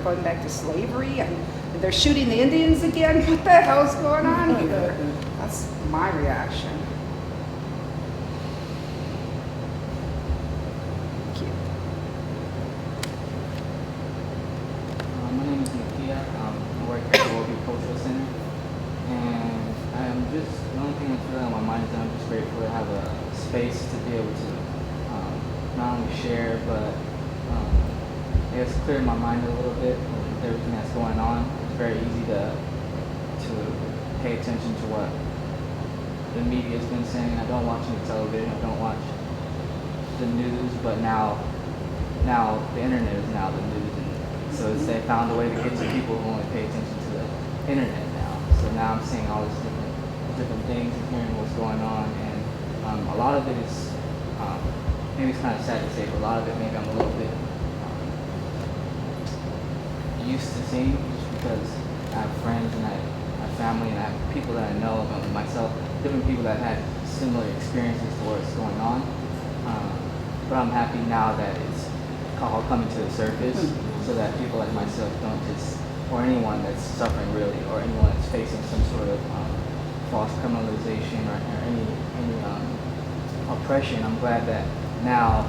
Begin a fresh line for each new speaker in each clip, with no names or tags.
going back to slavery and they're shooting the Indians again. What the hell's going on here? That's my reaction. Cute.
My name is Nakia. I work at the WorldBeat Cultural Center. And the only thing that's really on my mind is that I'm just grateful to have a space to be able to not only share, but I guess clear my mind a little bit with everything that's going on. It's very easy to pay attention to what the media's been saying. I don't watch any television, I don't watch the news, but now the internet is now the news. And so they found a way to get to people who only pay attention to the internet now. So now I'm seeing all these different things and hearing what's going on, and a lot of it is maybe it's kind of sad to say, but a lot of it maybe I'm a little bit used to seeing, just because I have friends and I have family and I have people that I know about myself, different people that had similar experiences to what's going on. But I'm happy now that it's all coming to the surface, so that people like myself don't just, or anyone that's suffering really, or anyone that's facing some sort of false criminalization or any oppression. I'm glad that now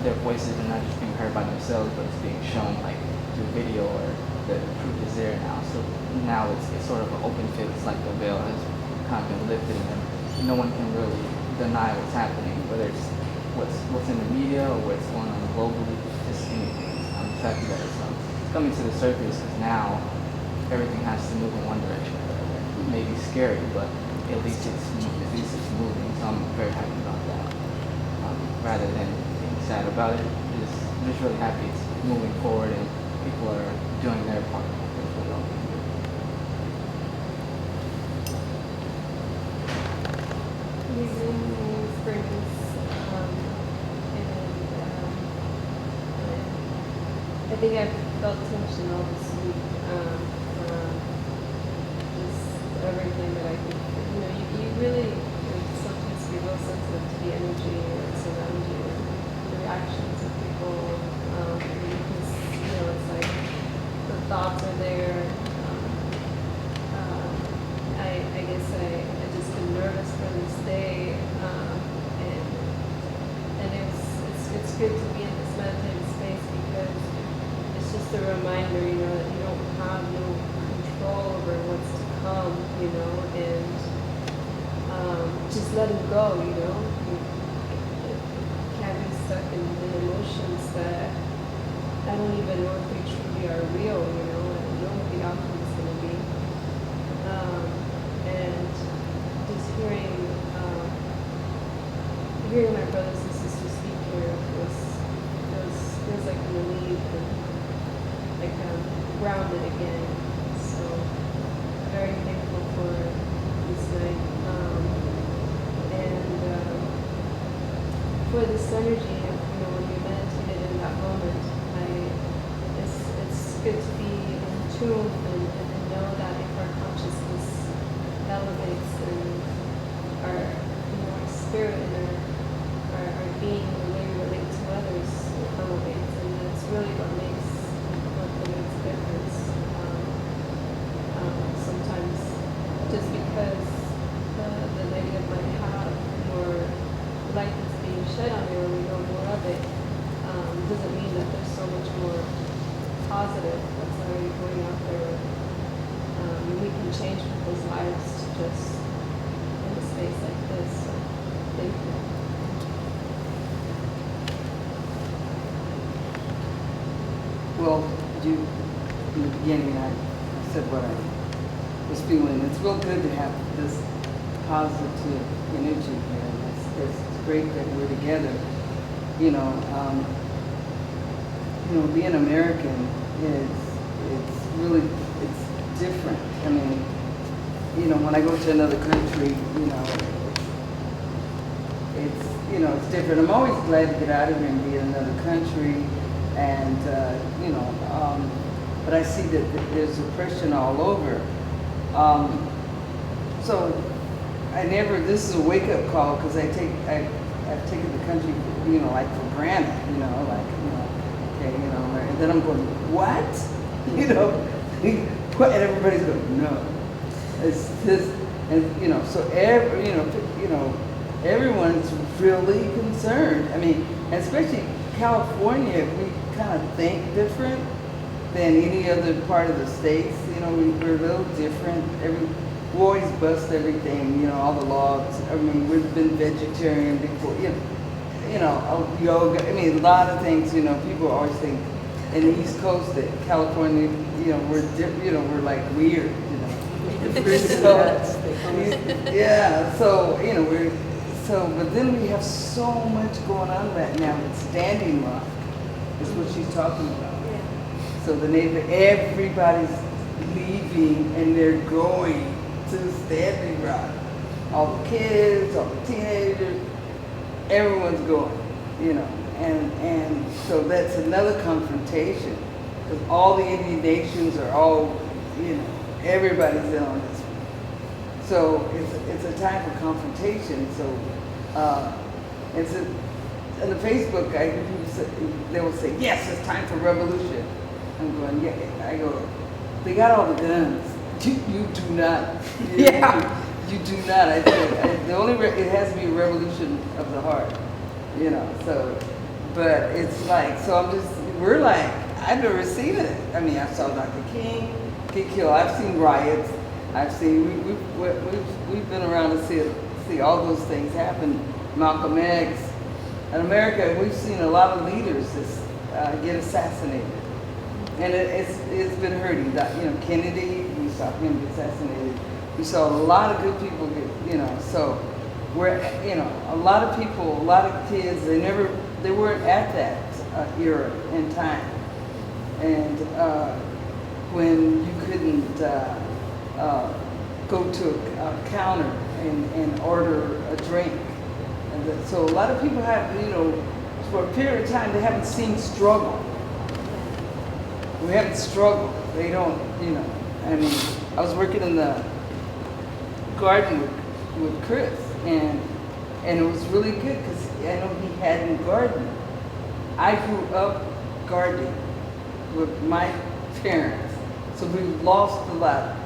their voices are not just being heard by themselves, but it's being shown like through video, or the truth is there now. So now it's sort of an open field. It's like the veil has kind of been lifted, and no one can really deny what's happening, whether it's what's in the media or what's going on globally, just anything. I'm just happy that it's coming to the surface, because now everything has to move in one direction or the other. It may be scary, but at least it's moving. So I'm very happy about that. Rather than being sad about it, I'm just really happy it's moving forward and people are doing their part. That's what I'm doing.
I think I've felt tension all this week from just everything that I think, you really sometimes be real sensitive to the energy that's around you, the reactions of people, because, it's like the thoughts are there. I guess I just been nervous for this day, and it's good to be in this meditative space, because it's just a reminder, that you don't have no control over what's to come, and just letting go, you can't be stuck in emotions that I don't even know if they truly are real, I don't know what the outcome is going to be. And just hearing my brothers and sisters speak here feels like a relief, and like I'm grounded again. So very thankful for this night, and for this energy. When we meditated in that moment, it's good to be in tune and know that if our consciousness elevates, and our spirit and our being, the way we relate to others elevates, and that's really what makes a difference. Sometimes just because the negative might have more light that's being shed on it, or we know more of it, doesn't mean that there's so much more positive that's already going out there. We can change people's lives just in a space like this. So thank you.
Well, in the beginning, I said what I was feeling. It's real good to have this positive energy here. It's great that we're together. Being American it's different. I mean, when I go to another country, it's different. I'm always glad to get out of here and be in another country, and but I see that there's oppression all over. So this is a wake-up call, because I've taken the country, like for granted, okay, and then I'm going, what? you know, and everybody's going, no. It's this, and so everyone's really concerned. I mean, and especially California, we kind of think different than any other part of the states. We're a little different. We always bust everything, all the laws. I mean, we've been vegetarian before, yoga. I mean, a lot of things, people always think in the East Coast that California, we're like weird, but then we have so much going on right now with Standing Rock, is what she's talking about. Yeah. So everybody's leaving and they're going to Standing Rock. All the kids, all the teenagers, everyone's going, and so that's another confrontation, because all the Indian nations are all, everybody's in on this one. So it's a time for confrontation. So on the Facebook, they will say, yes, it's time for revolution. I'm going, yeah. I go, they got all the guns. You do not. You do not. I think it has to be a revolution of the heart, So, but it's like, we're like, I've never seen it. I mean, I saw Dr. King get killed. I've seen riots. We've been around to see all those things happen. Malcolm X. In America, we've seen a lot of leaders get assassinated, and it's been hurting. Kennedy, we saw him get assassinated. We saw a lot of good people get, so we're, a lot of people, a lot of kids, they weren't at that era in time, and when you couldn't go to a counter and order a drink. So a lot of people have, for a period of time, they haven't seen struggle. We haven't struggled. They don't, I mean, I was working in the garden with Chris, and it was really good because I know he hadn't gardened. I grew up gardening with my parents, so we lost a lot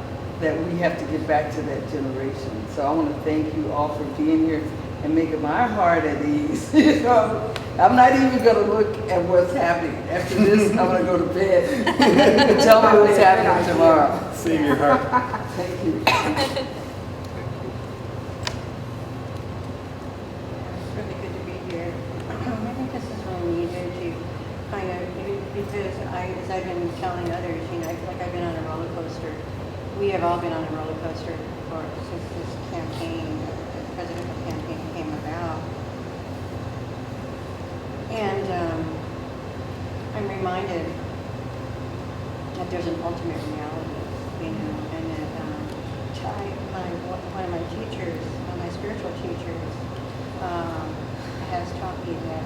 that we have to get back to that generation. So I want to thank you all for being here and making my heart at ease. I'm not even going to look at what's happening. After this, I'm going to go to bed and tell me what's happening tomorrow.
Save your heart.
Thank you.
It's really good to be here. I think this is really needed to kind of, because as I've been telling others, I feel like I've been on a roller coaster. We have all been on a roller coaster since this campaign, the presidential campaign came about. And I'm reminded that there's an ultimate reality, and that one of my teachers, one of my spiritual teachers, has taught me that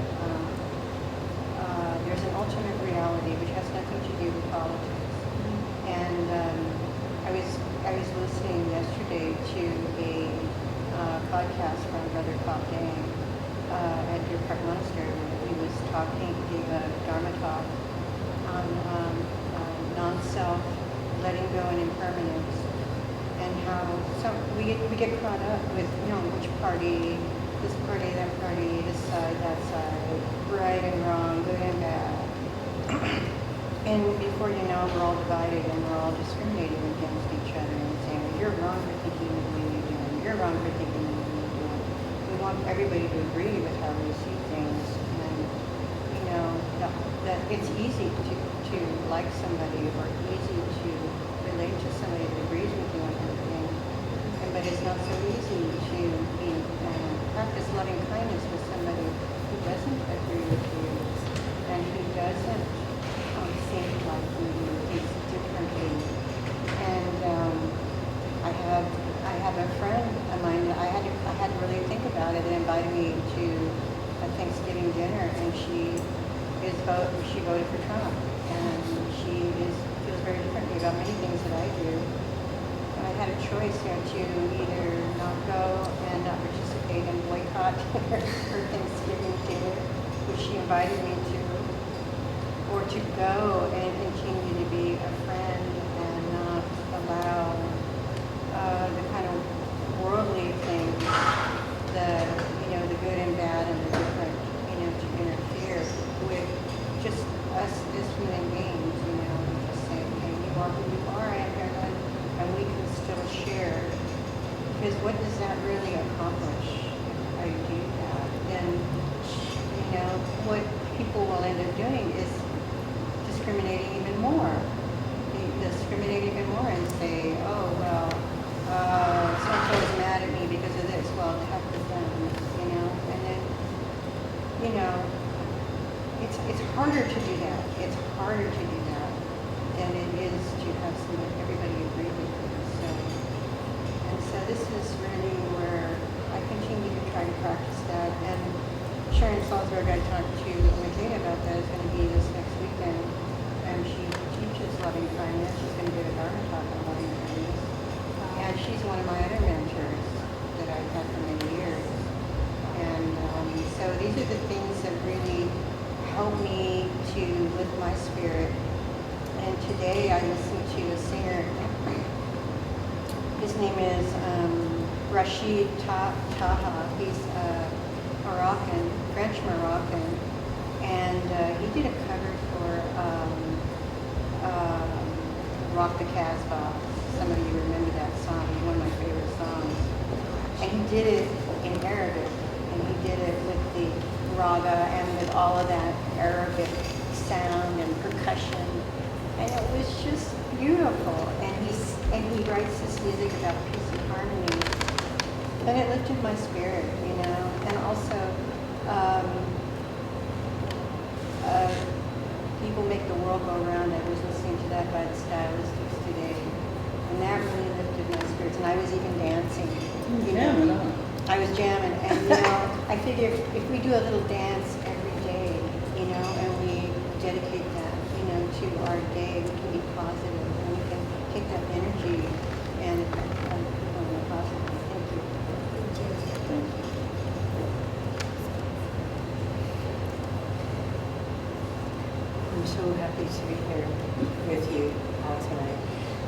there's an ultimate reality which has nothing to do with politics. And I was listening yesterday to a podcast from Brother Cobb Dang at Deer Park Monastery, where he was gave a Dharma talk on non-self, letting go and impermanence, and how we get caught up with which party, this party, that party, this side, that side, right and wrong, good and bad. And before you know, we're all divided and we're all discriminating against each other and saying, well, you're wrong for thinking the way you do, and you're wrong for thinking the way you do. We want everybody to agree with how we see things, and that it's easy to like somebody or easy to relate to somebody that agrees with you on everything, but it's not so easy to practice loving kindness with somebody who doesn't agree with you and who doesn't think like you do, thinks differently. And I have a friend of mine that I had to really think about it, and invited me to a Thanksgiving dinner, and she voted for Trump, and she feels very differently about many things that I do. And I had a choice to either not go and not participate and boycott her Thanksgiving dinner, which she invited me to, or to go and continue to be a walking before I am here, and we can still share. Because what does that really accomplish if I do that? Then, what people will end up doing is discriminating even more. They discriminate even more and say, oh, well, so-and-so is mad at me because of this. Well, tough with them, and then, it's harder to do that. It's harder to do that than it is to have everybody agree with you. So this is really where I continue to try to practice that. And Sharon Salzberg, I talked to Medea about that, is going to be this next weekend. And she teaches loving kindness. She's going to give a Dharma talk on loving kindness. And she's one of my other mentors that I've had for many years. And so these are the things that really help me to lift my spirit. And today I listened to a singer. His name is Rashid Taha. He's Moroccan, French Moroccan, and he did a cover for Rock the Casbah. Some of you remember that song, one of my favorite songs. And he did it in Arabic, and he did it with the raga and with all of that Arabic sound and percussion. And it was just beautiful. And he writes this music about peace and harmony. And it lifted my spirit, And also, people make the world go round. I was listening to that by the Stylistics today. And that really lifted my spirits. And I was even dancing. I was jamming. And, I figure if we do a little dance every day, and we dedicate that, to our day, we can be positive, and we can take that energy and affect other people in a positive way. Thank you.
Thank you.
I'm so happy to be here with you all tonight.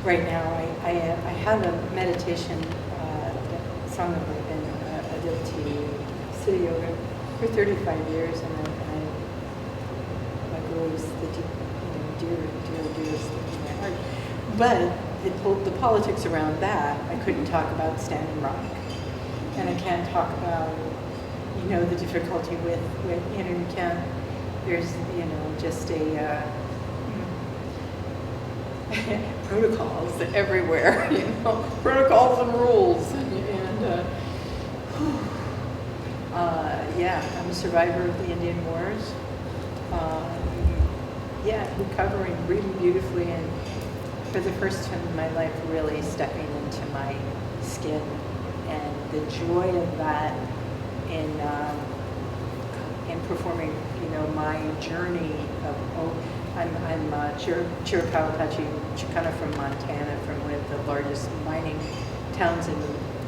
Right now, I have a meditation song. I've been a devotee city yoga for 35 years, and my guru is the dearest thing in my heart. But the politics around that, I couldn't talk about Standing Rock, and I can't talk about the difficulty with you can't. There's just protocols everywhere, protocols and rules, I'm a survivor of the Indian Wars. Recovering really beautifully, and for the first time in my life, really stepping into my skin, and the joy of that in performing, my journey of, I'm Chiricahua from Montana, from one of the largest mining towns in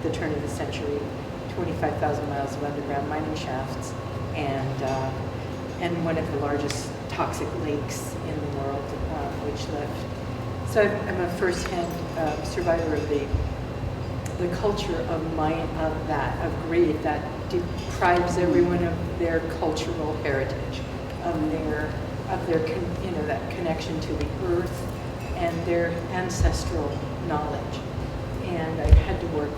the turn of the century, 25,000 miles of underground mining shafts, and one of the largest toxic lakes in the world, which left. So I'm a first-hand survivor of the culture of greed that deprives everyone of their cultural heritage, of their that connection to the earth and their ancestral knowledge. And I've had to work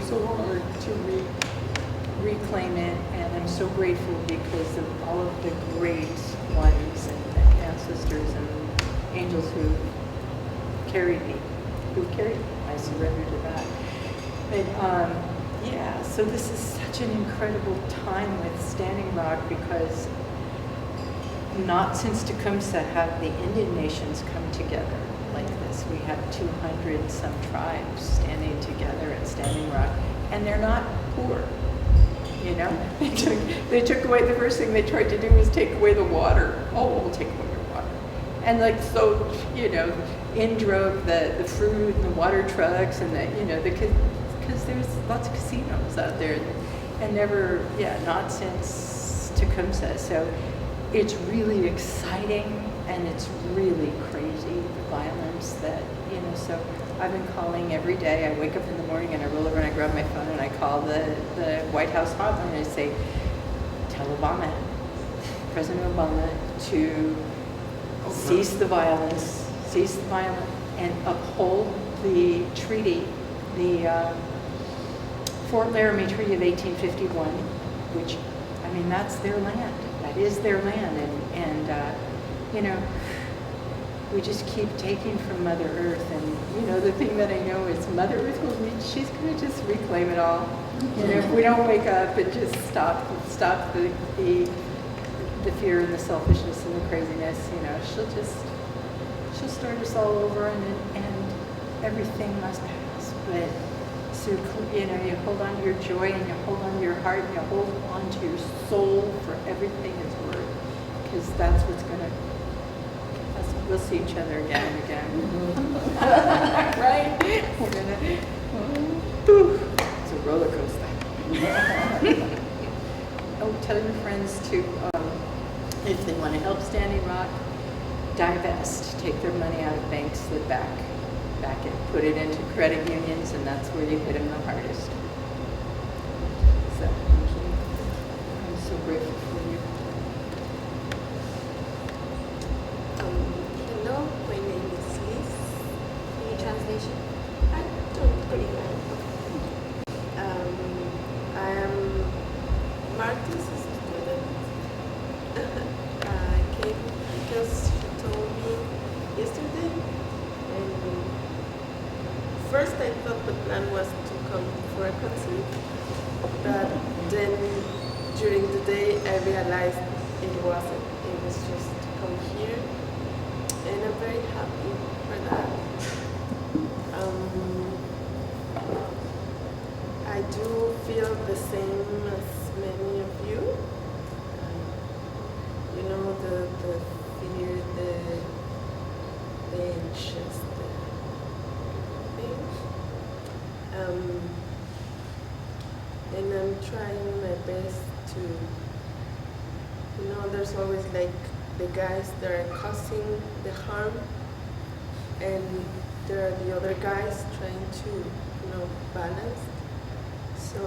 so hard to reclaim it, and I'm so grateful because of all of the great ones and ancestors and angels who carried me. I surrender to that. But so this is such an incredible time with Standing Rock, because not since Tecumseh have the Indian nations come together like this. We have 200 some tribes standing together at Standing Rock, and they're not poor. They took away, the first thing they tried to do was take away the water. Oh, we'll take away your water. And in drove the fruit and the water trucks and because there's lots of casinos out there, and not since Tecumseh. So it's really exciting, and it's really crazy, the violence that, so I've been calling every day. I wake up in the morning and I roll over and I grab my phone and I call the White House hotline and I say, tell President Obama, to cease the violence, cease the violence, and uphold the treaty, the Fort Laramie Treaty of 1851, which, I mean, that's their land. That is their land, and you know, we just keep taking from Mother Earth, and you know, the thing that I know is Mother Earth she's going to just reclaim it all. You know, if we don't wake up and just stop the fear and the selfishness and the craziness, you know, she'll start us all over, and everything must pass. But so, you know, you hold on to your joy, and you hold on to your heart, and you hold on to your soul for everything it's worth, because that's what's going to. We'll see each other again and again. Right? We're gonna. It's a roller coaster. Oh, tell your friends to, if they want to help Standing Rock, divest, take their money out of banks, slip back in, put it into credit unions, and that's where you hit them the hardest. So, thank you. I'm so grateful for you.
Hello, my name is Liz. Any translation? I don't pretty well. I am Martha's student. I came because she told me yesterday. And first I thought the plan was to come for a concert. But then during the day I realized it wasn't. It was just to come here. And I'm very happy for that. I do feel the same as many of you. You know, the fear, the anxious, the thing. And I'm trying my best to, you know, there's always like the guys that are causing the harm, and there are the other guys trying to, you know, balance. So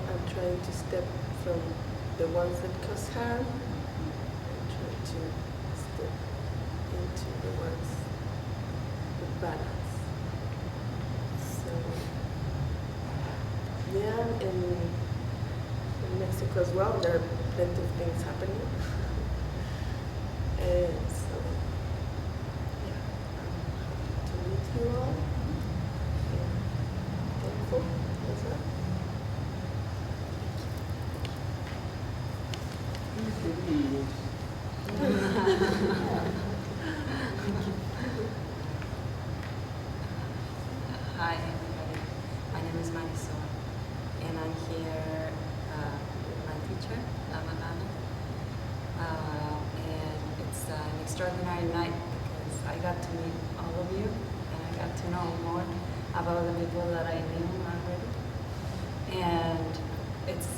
I'm trying to step from the ones that cause harm and try to step into the ones with balance. So yeah, in Mexico as well, there are plenty of things happening. And so, yeah, I'm happy to meet you all. And thankful as well.
Hi everybody, my name is Marisol, and I'm here with my teacher, Lama Lama. And it's an extraordinary night because I got to meet all of you, and I got to know more about the people that I knew already. And it's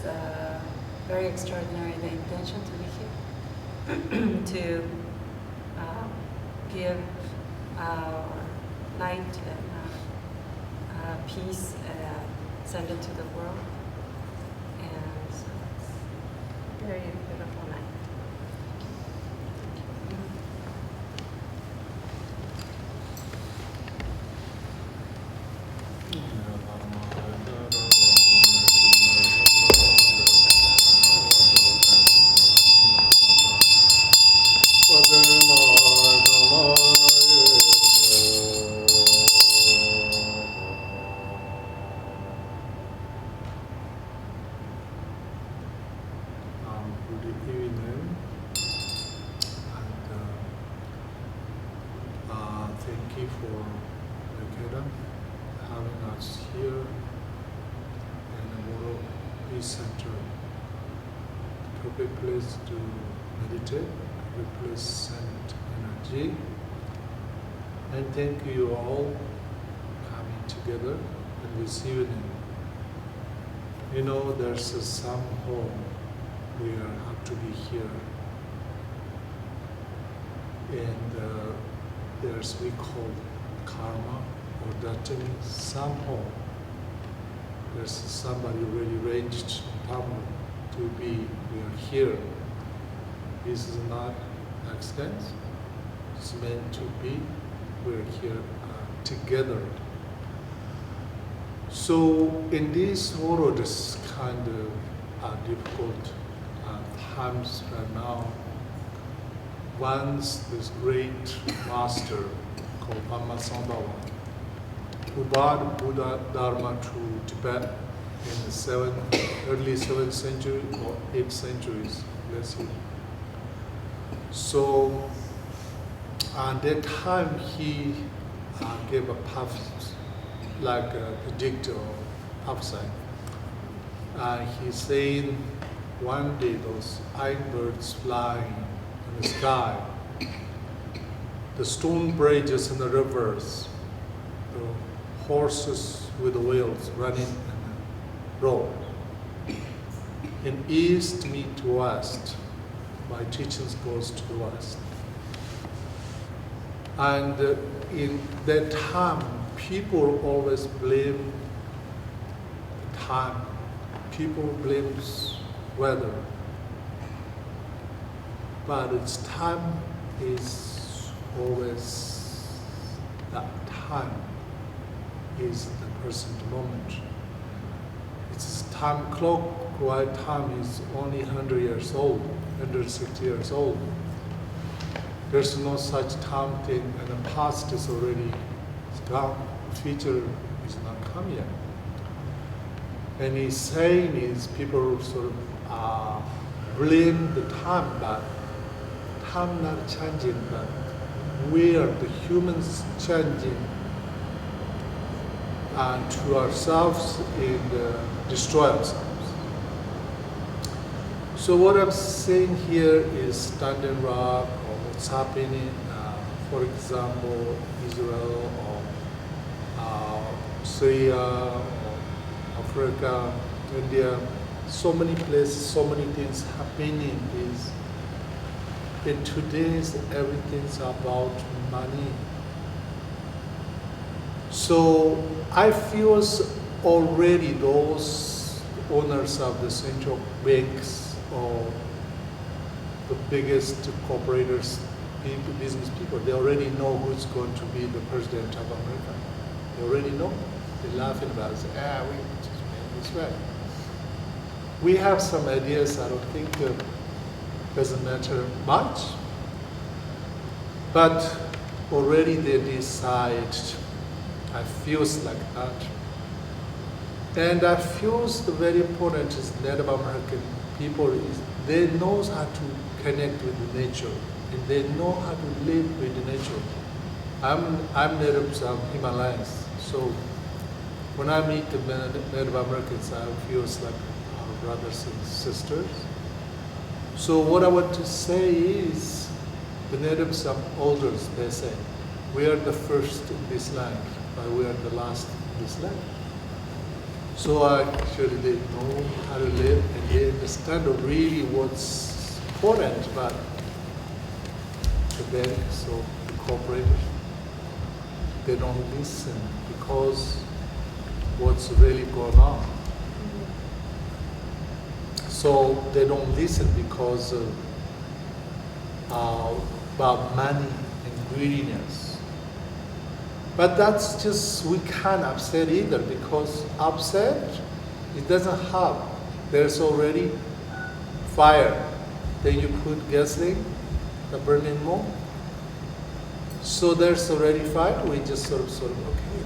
very extraordinary, the intention to be here, to give our light and peace and send it to the world. And so it's a very beautiful night.
Good evening, and thank you for Nikita having us here in the WorldBeat Center. Perfect place to meditate, perfect place to send energy, and thank you all coming together in this evening. You know, there's some home we have to be here, and there's we call karma or destiny. Somehow there's somebody already arranged problem to be. We are here. This is not accident. It's meant to be. we're here together. So in this world, it's kind of difficult times right now. Once this great master called Lama Tsongkhapa, who brought Buddha Dharma to Tibet in the early 7th century or 8th centuries, let's see. So at that time he gave a prophecy, like a predictor or prophecy. He's saying one day those iron birds flying in the sky, the stone bridges in the rivers, the horses with the wheels running in the road. In east meet to west, my teachings goes to the west. And in that time, people always blame the time. People blame weather. But its time is always that time is the present moment. Its time clock, right time is only 100 years old, 160 years old. There's no such time thing, and the past is already gone. The future is not come yet. And he's saying is people sort of blame the time, but time not changing, but we are the humans changing to ourselves and destroy ourselves. So what I'm saying here is Standing Rock, or what's happening, for example, Israel or Syria or Africa, India, so many places, so many things happening is in today's everything's about money. So I feel already those owners of the central banks or the biggest corporators, business people, they already know who's going to be the president of America. They already know. They're laughing about it. We just made this way. We have some ideas. I don't think doesn't matter much, but already they decide. I feels like that, and I feels the very important is Native American people is they knows how to connect with the nature, and they know how to live with the nature. I'm Native Himalayas, so when I meet the Native Americans, I feel like our brothers and sisters. So what I want to say is, the natives are elders, they say, we are the first in this land, but we are the last in this land. So actually they know how to live and they understand really what's important, but the banks or the corporators, they don't listen because what's really going on. So they don't listen because of about money and greediness. But that's just, we can't upset either, because upset, it doesn't help. There's already fire. Then you put gasoline, the burning more. So there's already fire, we just sort of okay.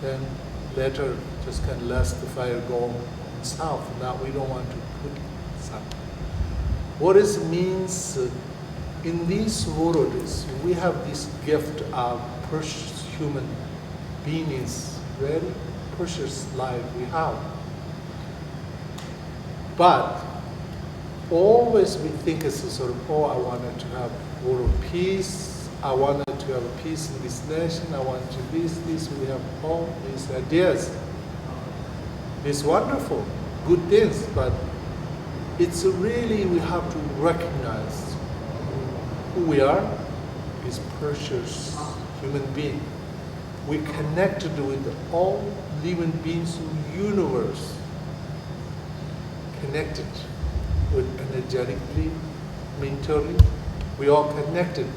Then later just can let the fire go south. Now we don't want to put south. What it means in this world is we have this gift of precious human beings, very precious life we have. But always we think it's a sort of, I wanted to have world peace, I wanted to have a peace in this nation, I want to this, we have all these ideas. It's wonderful, good things, but it's really, we have to recognize who we are, is precious human being. We connected with all living beings in the universe, connected with energetically, mentally, we all connected.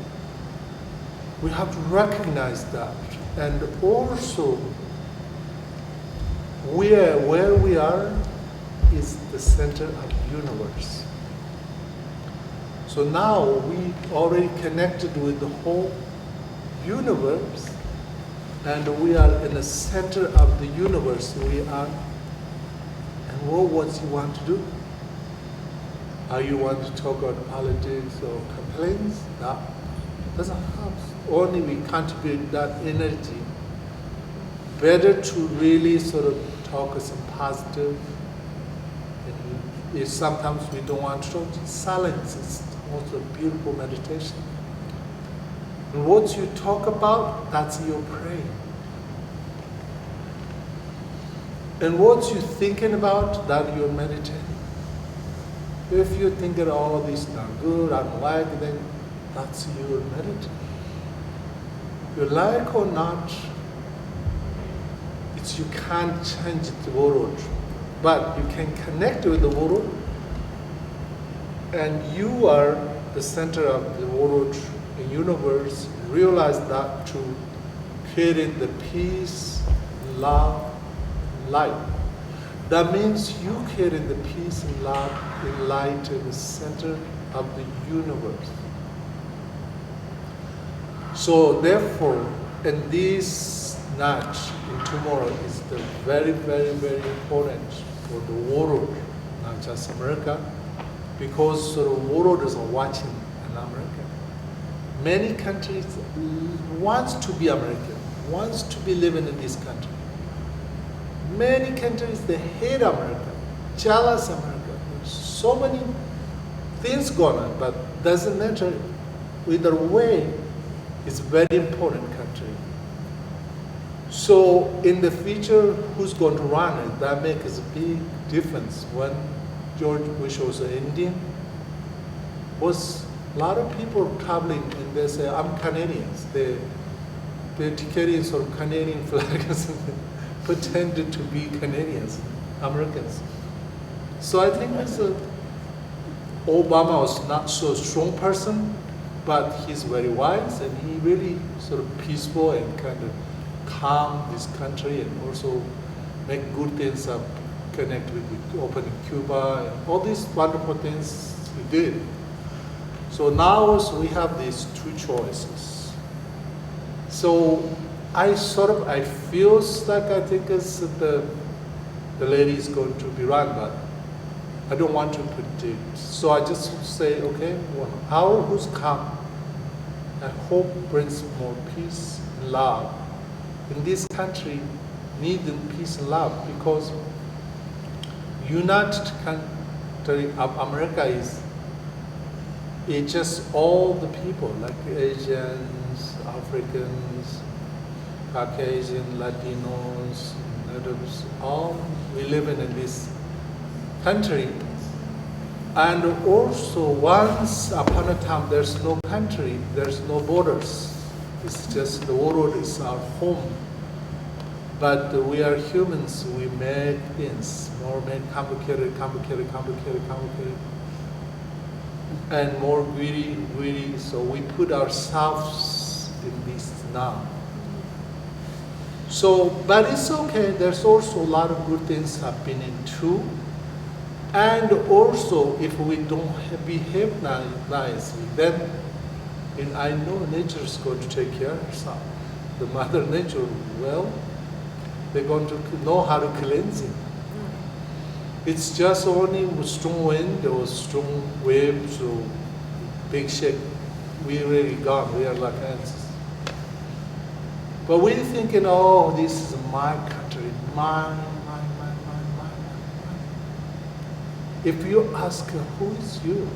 We have to recognize that. And also, where we are is the center of the universe. So now we already connected with the whole universe, and we are in the center of the universe. We are, and what you want to do? Are you want to talk about politics or complaints? No, doesn't help. Only we contribute that energy. Better to really sort of talk some positive. And if sometimes we don't want to talk, silence is also a beautiful meditation. And what you talk about, that's your praying. And what you're thinking about, that you're meditating. If you're thinking, oh, this is not good, I don't like it, then that's your meditating. You like or not, you can't change the world, but you can connect with the world, and you are the center of the world, the universe. Realize that to create the peace, love, light. That means you create the peace and love and light in the center of the universe. So therefore, in this night, in tomorrow, is the very, very, very important for the world, not just America, because the world is watching in America. Many countries wants to be American, wants to be living in this country. Many countries, they hate America, jealous America. There's so many things going on, but doesn't matter. Either way, it's a very important country. So in the future, who's going to run it? That makes a big difference. When George Bush was an Indian, was a lot of people traveling and they say, I'm Canadians. They're carrying sort of Canadian flags pretended to be Canadians, Americans. So I think Obama was not so strong person, but he's very wise and he really sort of peaceful and kind of calm this country and also make good things up, connect with opening Cuba, and all these wonderful things he did. So now we have these two choices. So I feel like I think it's the lady is going to be run, but I don't want to predict. So I just say, okay, our who's come, I hope brings more peace and love. In this country, needing peace and love, because united country of America is just all the people, like Asians, Africans, Caucasian, Latinos, Arabs, all we live in this country. And also, once upon a time, there's no country, there's no borders. It's just the world is our home. But we are humans, we make things more complicated, and more greedy, so we put ourselves in this now. So, but it's okay, there's also a lot of good things happening too. And also, if we don't behave nicely, then I know nature is going to take care of herself. The Mother Nature, well, they're going to know how to cleanse it. It's just only with strong wind or strong waves or big shake, we're really gone. We are like ants. But we're thinking, oh, this is my country, mine. If you ask, who is you?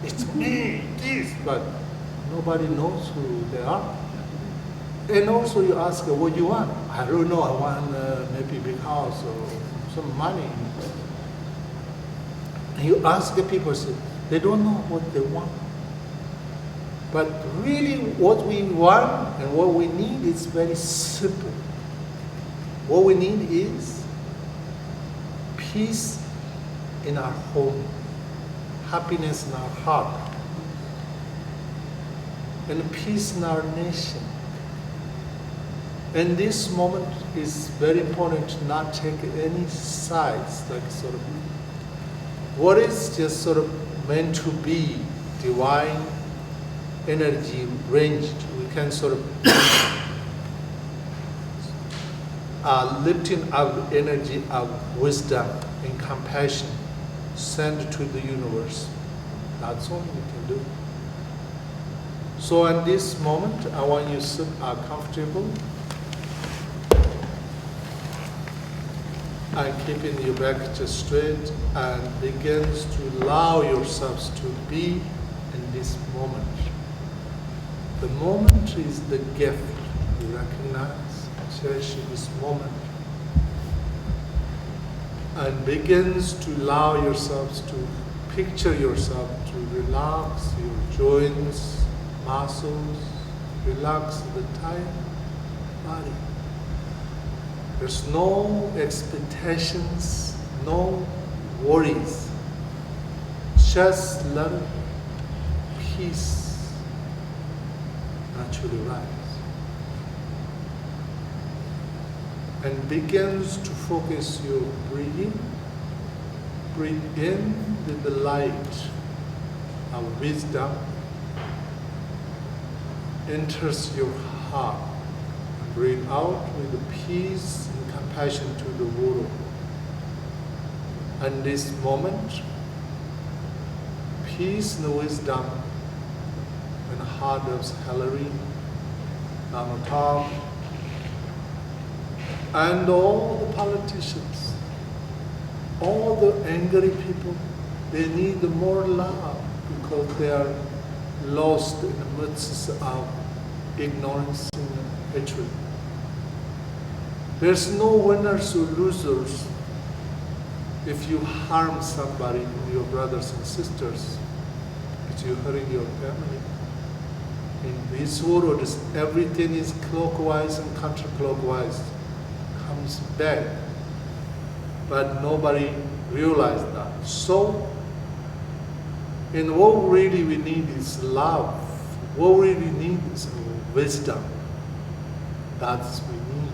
It's me, this, but nobody knows who they are. And also you ask, what do you want? I don't know, I want maybe a big house or some money. And you ask the people, they don't know what they want. But really what we want and what we need is very simple. What we need is peace in our home, happiness in our heart. and peace in our nation. And this moment is very important to not take any sides, like sort of what is just sort of meant to be divine energy ranged. We can sort of lifting up energy of wisdom and compassion sent to the universe. That's all we can do. So in this moment, I want you to sit comfortable and keeping your back just straight and begins to allow yourselves to be in this moment. The moment is the gift. You recognize, cherish this moment. And begins to allow yourselves to picture yourself to relax your joints, muscles, relax the entire body. There's no expectations, no worries. Just let peace naturally rise. And begins to focus your breathing. Breathe in with the light of wisdom, enters your heart. Breathe out with the peace and compassion to the world. And this moment, peace and wisdom in the heart of Hillary, Tom, and all the politicians, all the angry people, they need more love because they are lost in the midst of ignorance and hatred. There's no winners or losers. If you harm somebody, your brothers and sisters, it's you hurting your family. In this world, everything is clockwise and counterclockwise, comes back. But nobody realized that. So, and what really we need is love. What we really need is wisdom. That's what we need.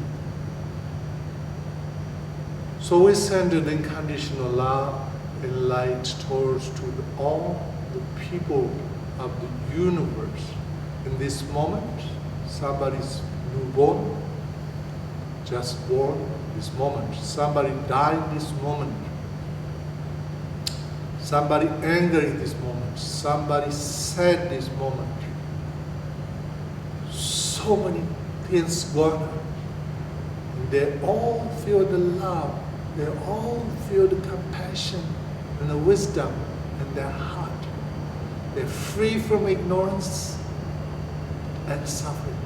So we send an unconditional love and light towards to all the people of the universe. In this moment, somebody's newborn, just born this moment. Somebody died this moment. Somebody angry this moment. Somebody sad this moment. So many things going on. They all feel the love. They all feel the compassion and the wisdom in their heart. They're free from ignorance and suffering.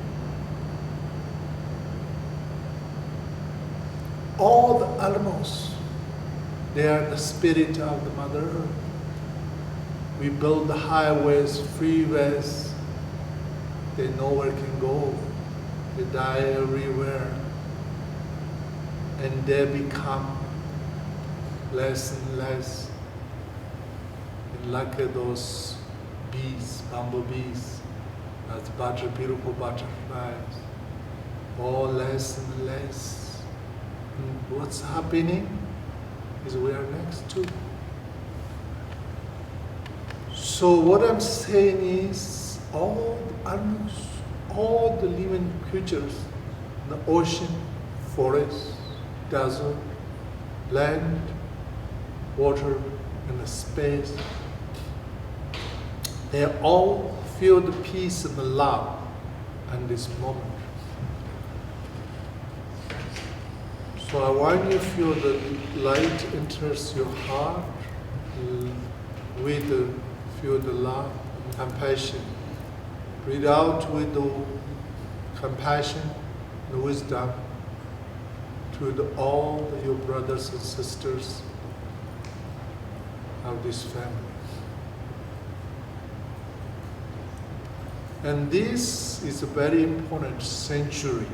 All the animals, they are the spirit of the Mother Earth. We build the highways, freeways. They nowhere can go. They die everywhere. And they become less and less. And like those bees, bumblebees, that's beautiful butterflies, all less and less. And what's happening is we are next to. So what I'm saying is all the animals, all the living creatures, the ocean, forest, desert, land, water, and the space, they all feel the peace and the love in this moment. So I want you to feel the light enters your heart with the feel the love and compassion. Breathe out with the compassion and wisdom to all your brothers and sisters of this family. And this is a very important century.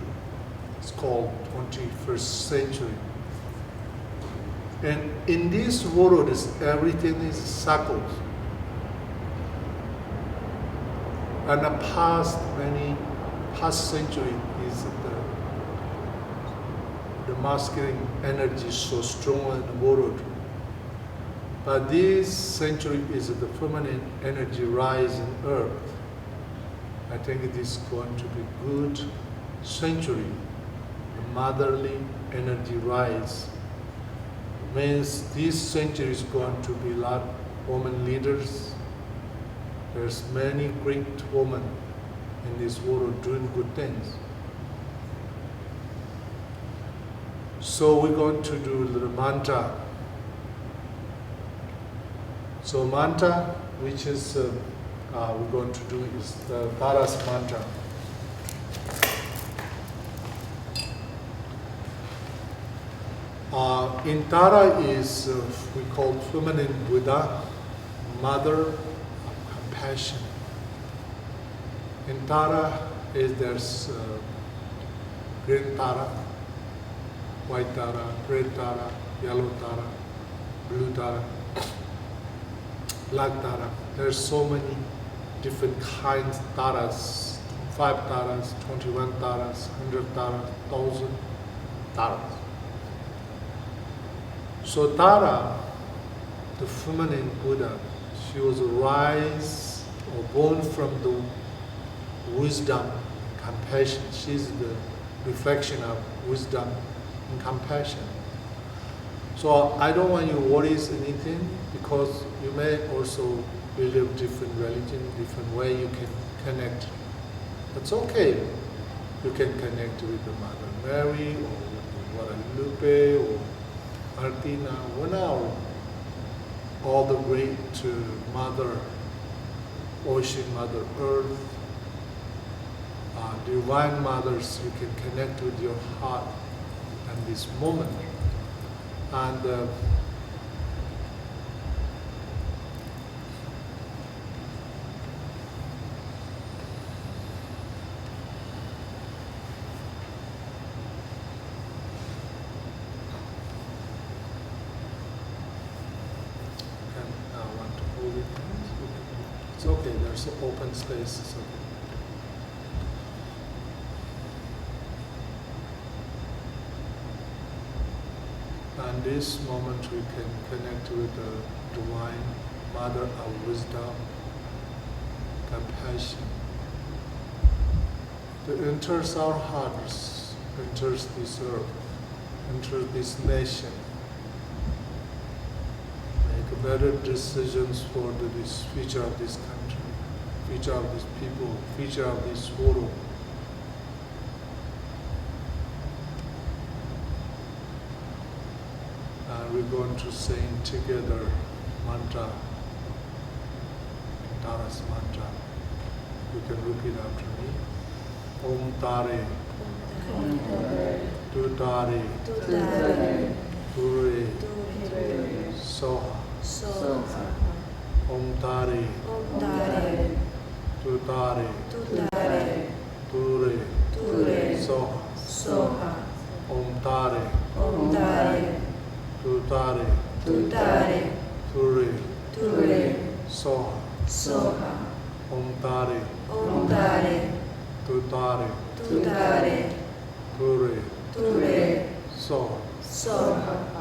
It's called 21st century. And in this world, everything is cycles. And the past century is the masculine energy is so strong in the world. But this century is the feminine energy rise in earth. I think it is going to be good century. The motherly energy rise means this century is going to be a lot of women leaders. There's many great women in this world doing good things. So we're going to do the mantra. So mantra, which is we're going to do is the Tara's mantra. In Tara is we call feminine Buddha, mother of compassion. In Tara there's green Tara, white Tara, red Tara, yellow Tara, blue Tara, black Tara. There's so many different kinds of Taras, 5 Taras, 21 Taras, 100 Taras, 1,000 Taras. So Tara, the feminine Buddha, she was rise or born from the wisdom, compassion. She's the reflection of wisdom and compassion. So I don't want you to worry anything, because you may also believe different religion, different way you can connect. That's okay. You can connect with the Mother Mary or with Guadalupe or Martina, all the great Mother Ocean, Mother Earth, Divine Mothers. You can connect with your heart at this moment. And want to hold it. It's okay, there's an open space. It's okay. And this moment we can connect with the Divine Mother of Wisdom, compassion. That enters our hearts, enters this earth, enters this nation. Make better decisions for this future of this country, future of these people, future of this world. And we're going to sing together mantra, Tara's mantra. You can repeat after me. Om Tare, Tu Tare, Ture, Soha. Om Tare, Tu Tare, Ture, Soha. Om Tare, Tu Tare, Ture, Soha. Om Tare, Tu Tare, Ture, Soha. Om Tare, Tu Tare, Ture, Soha. Om Tare.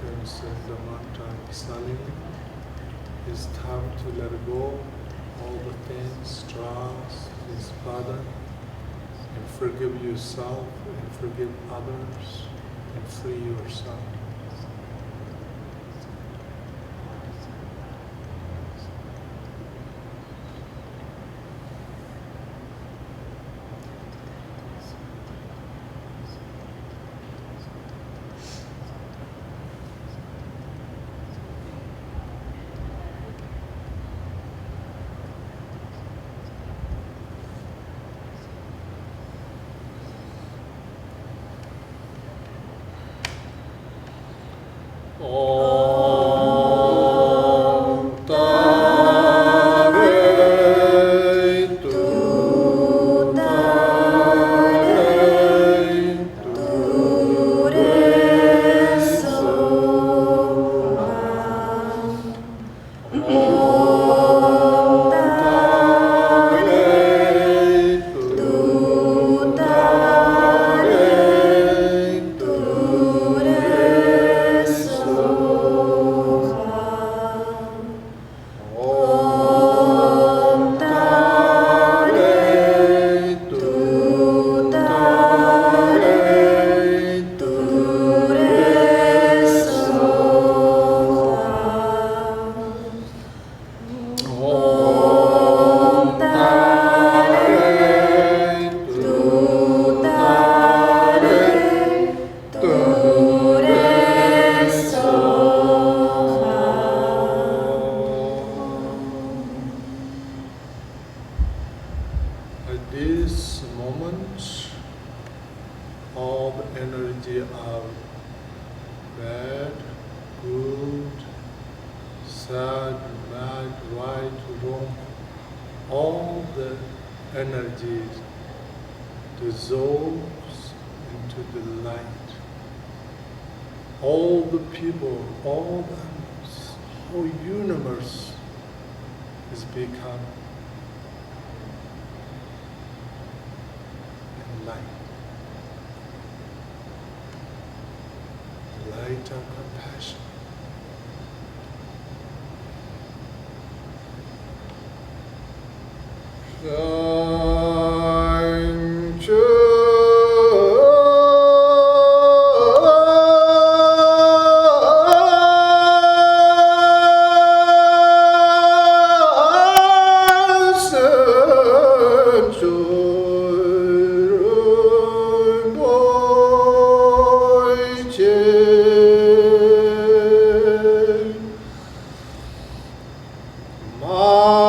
happens in the month of Salim. It's time to let go all the things, trust His Father, and forgive yourself, and forgive others, and free yourself. At this moment, all the energy of bad, good, sad, mad, right, wrong, all the energy dissolves into the light. All the people, all the animals, whole universe is become light. Light of compassion. My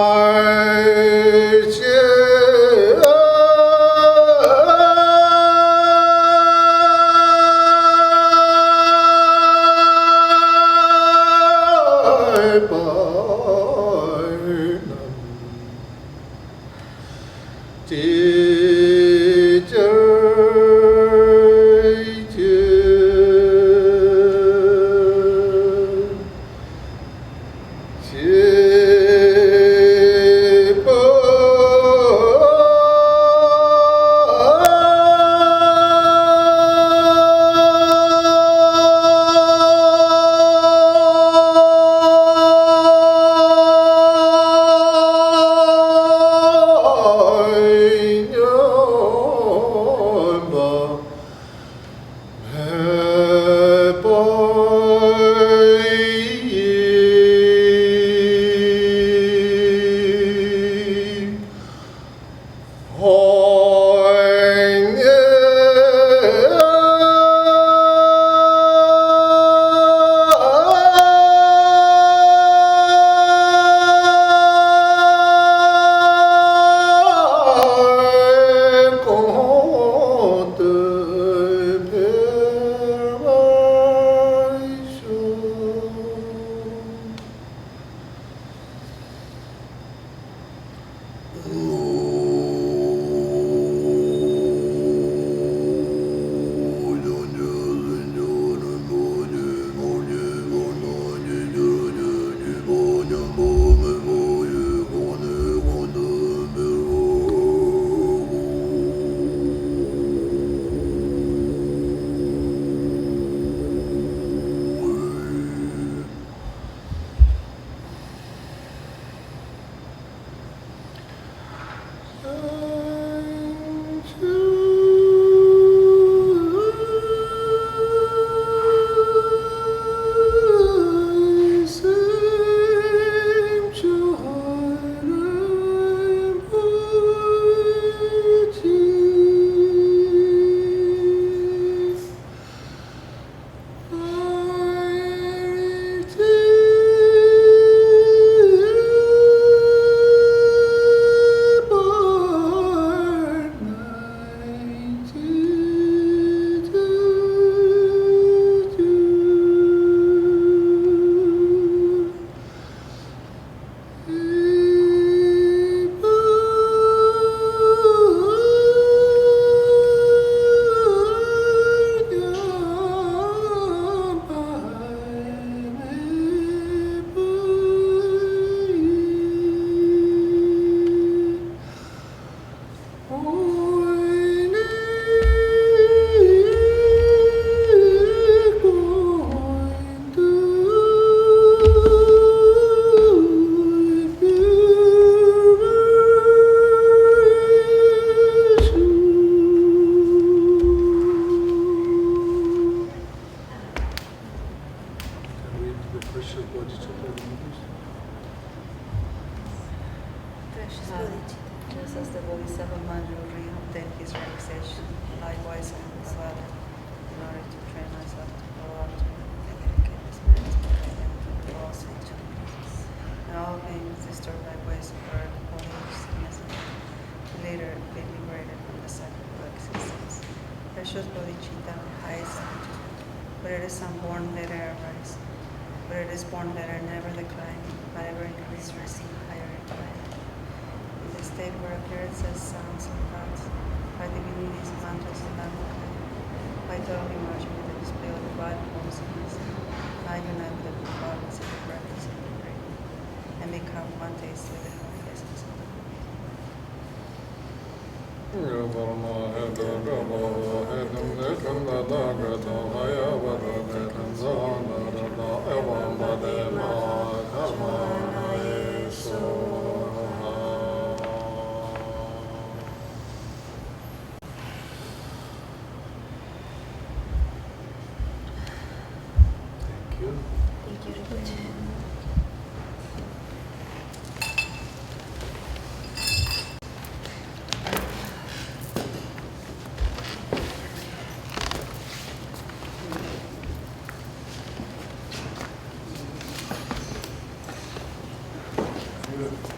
muchos bodhicitta highs and but it is unborn let it arise. But it is born let it never decline, but ever increase, receive higher incline. In the state where appearances, sounds, and thoughts are divinities, mantras, and mankind, by totally merging with the display of the body, bones, and reason, I unite with the province of the practice of the great, and become one taste with the holy essence of the Lord.
Thank you.
Thank you, Rinpoche.
Good.